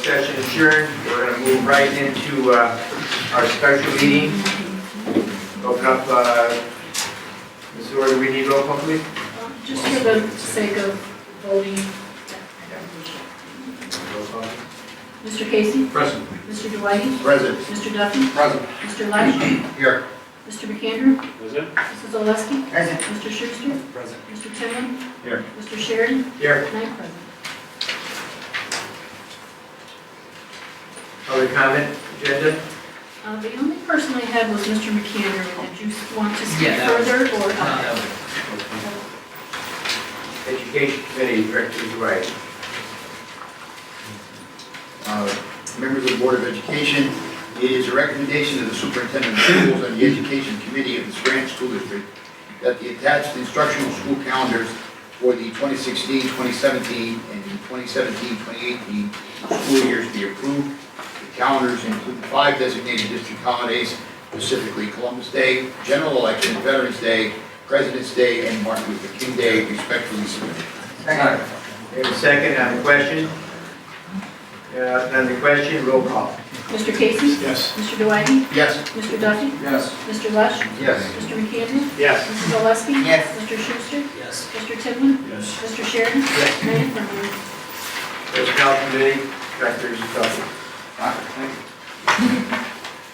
session adjourned. We're going to move right into our special meeting. Open up, Mrs. Orr, do we need roll call, please? Just for the sake of voting. Roll call. Mr. Casey? Present. Mr. Dwight? Present. Mr. Duffy? Present. Mr. Lesh? Here. Mr. McAndrew? Present. Mrs. Oleski? Present. Mr. Schuster? Present. Mr. Tillman? Here. Mr. Sheridan? Here. 9 present. Other comment, agenda? The only person I had was Mr. McAndrew. Did you want to speak Yeah, that was- further or? Education Committee, Director Dwight. Members of the Board of Education, it is a recommendation of the Superintendent of Schools and the Education Committee of the Scranton School District that the attached instructional school calendars for the 2016-2017 and the 2017-2018 school years be approved. The calendars include 5 designated district holidays, specifically Columbus Day, General Election, Veterans Day, President's Day, and Martin Luther King Day, respectfully submitted. Second. We have a second on the question. On the question, roll call. Mr. Casey? Yes. Mr. Dwight? Yes. Mr. Duffy? Yes. Mr. Lesh? Yes. Mr. McAndrew? Yes. Mrs. Oleski? Yes. Mr. Schuster? Yes. Mr. Tillman? Yes. Mr. Sheridan? Yes. 9 affirmative. Personnel Committee, Director Duffy.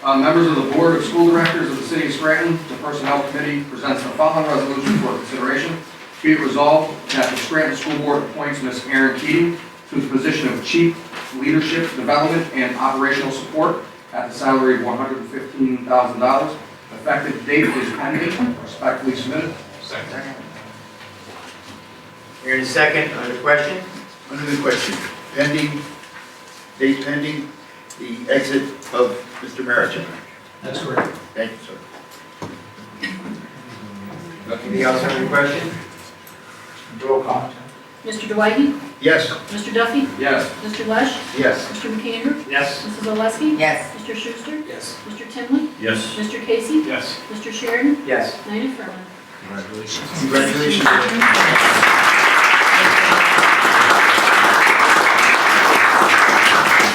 Members of the Board of School Directors of the City of Scranton, the Personnel Committee presents the following resolution for consideration. Be it resolved that the Scranton School Board appoints Ms. Erin Keating to the position of Chief Leadership Development and Operational Support at the salary of $115,000. Effective date is pending. Respectfully submitted. Second. Here in a second on the question. Under the question, pending, date pending, the exit of Mr. Marichek. That's correct. Thank you, sir. Anything else on the question? Roll call. Mr. Dwight? Yes. Mr. Duffy? Yes. Mr. Lesh? Yes. Mr. McAndrew? Yes. Mrs. Oleski? Yes. Mr. Schuster? Yes. Mr. Tillman? Yes. Mr. Casey? Yes. Mr. Sheridan? Yes. 9 affirmative. Congratulations. Congratulations.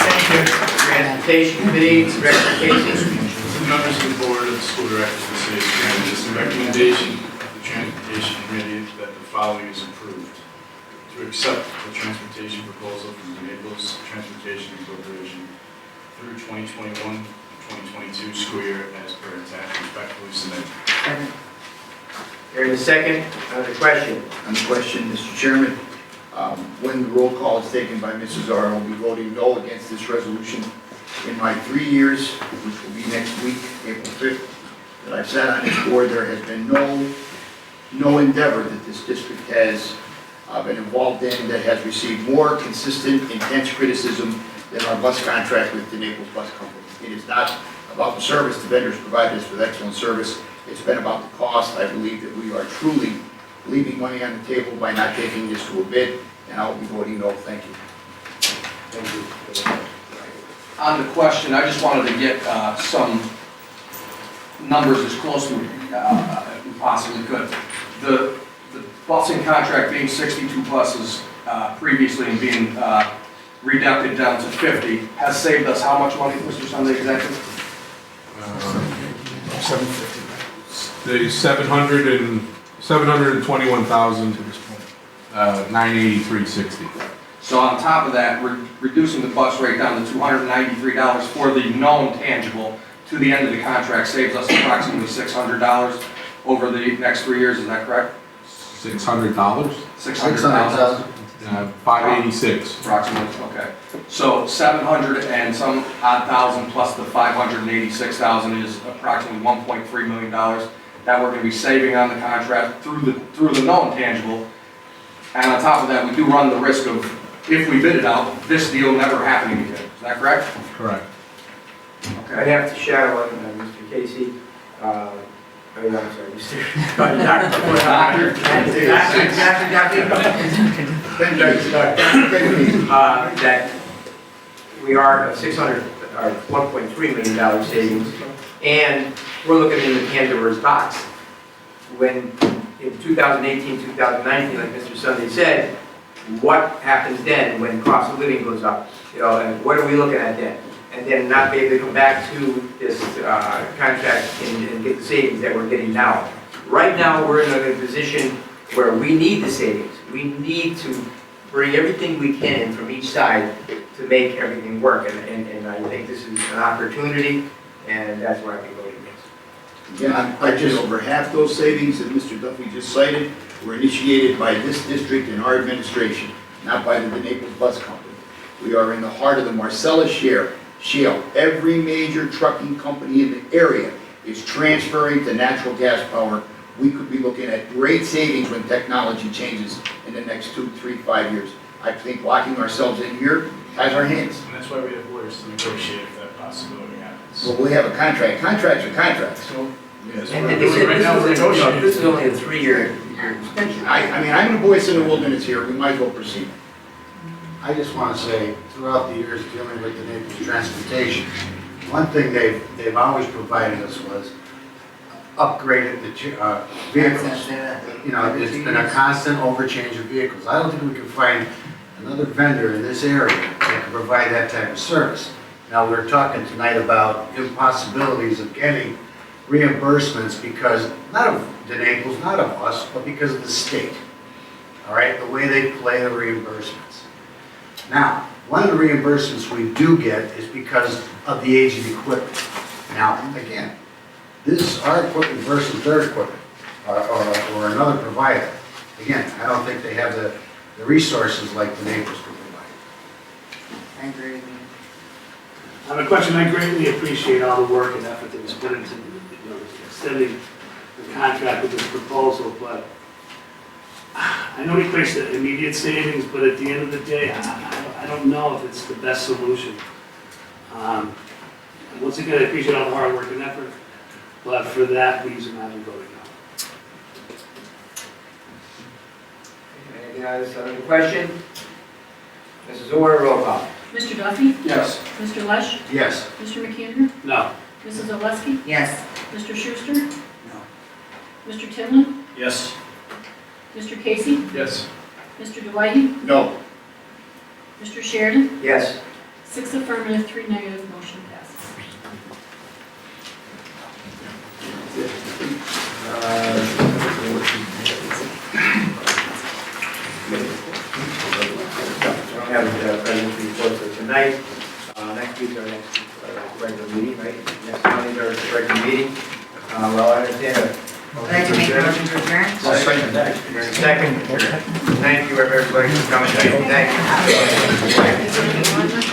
Thank you. Transportation Committee, Director Casey. Members of the Board of the School Directors of the City of Scranton, it is the recommendation of the Transportation Committee that the following is approved. To accept the transportation proposal from the Naples Transportation Corporation through 2021 to 2022 school year as per attached, respectfully submitted. Here in a second on the question. On the question, Mr. Chairman, when the roll call is taken by Mrs. R, I will be voting no against this resolution. In my 3 years, which will be next week, April 5th, that I've sat on this board, there has been no endeavor that this district has been involved in that has received more consistent, intense criticism than our bus contract with the Naples Bus Company. It is not about the service. The vendors provided us with excellent service. It's been about the cost. I believe that we are truly leaving money on the table by not taking this to a bid, and I will be voting no. Thank you. Thank you. On the question, I just wanted to get some numbers as close to we possibly could. The busing contract being 62 buses previously and being reducted down to 50 has saved us how much money, Mr. Sunday, exactly? 750. The 721,000 to this point. 983.60. So on top of that, we're reducing the bus rate down to $293 for the known tangible to the end of the contract saves us approximately $600 over the next 3 years. Is that correct? $600? $600,000. 586. Approximately, okay. So 700 and some odd thousand plus the 586,000 is approximately $1.3 million that we're going to be saving on the contract through the known tangible. And on top of that, we do run the risk of, if we bid it out, this deal never happening again. Is that correct? Correct. I'd have to shadow on Mr. Casey. I'm sorry, Mr. That we are $1.3 million savings, and we're looking in the Pandora's box. When in 2018, 2019, like Mr. Sunday said, what happens then when cost of living goes up? You know, and what are we looking at then? And then not be able to come back to this contract and get the savings that we're getting now. Right now, we're in a position where we need the savings. We need to bring everything we can from each side to make everything work. And I think this is an opportunity, and that's why we voted against. Again, I just over half those savings that Mr. Duffy just cited were initiated by this district and our administration, not by the Naples Bus Company. We are in the heart of the Marcellus Shale. Every major trucking company in the area is transferring to natural gas power. We could be looking at great savings when technology changes in the next 2, 3, 5 years. I think locking ourselves in here ties our hands. And that's why we have lawyers to negotiate if that possibility happens. Well, we have a contract. Contracts are contracts. So, yes, And they said right now we're negotiating. this is only a 3-year extension. I mean, I'm a voice in the wilderness here. We might as well proceed. I just want to say, throughout the years dealing with the Naples transportation, one thing they've always provided us was upgraded the vehicles. You know, it's been a constant overchange of vehicles. I don't think we can find another vendor in this area that can provide that type of service. Now, we're talking tonight about impossibilities of getting reimbursements because, not of the Naples, not of us, but because of the state. All right, the way they play the reimbursements. Now, one of the reimbursements we do get is because of the age of the equipment. Now, again, this is our equipment versus their equipment, or another provider. Again, I don't think they have the resources like the Naples can provide. I agree with you. On the question, I greatly appreciate all the work and effort that was put into, extending the contract with this proposal, but I know we placed the immediate savings, but at the end of the day, I don't know if it's the best solution. Once again, I appreciate all the hard work and effort, but for that reason, I'm voting no. Anything else on the question? Mrs. Orr, roll call. Mr. Duffy? Yes. Mr. Lush? Yes. Mr. McAndrew? No. Mrs. Oleski? Yes. Mr. Schuster? Mr. Timlin? Yes. Mr. Casey? Yes. Mr. Dwight? No. Mr. Sheridan? Yes. 6 affirmative, 3 negative, motion passes. I don't have the president's report for tonight. Next week's our next regular meeting, right? Next Monday's our regular meeting. Well, I understand a I'd like to make a motion to adjourn. I'll second that. second. Thank you, everybody, for coming. Thank you.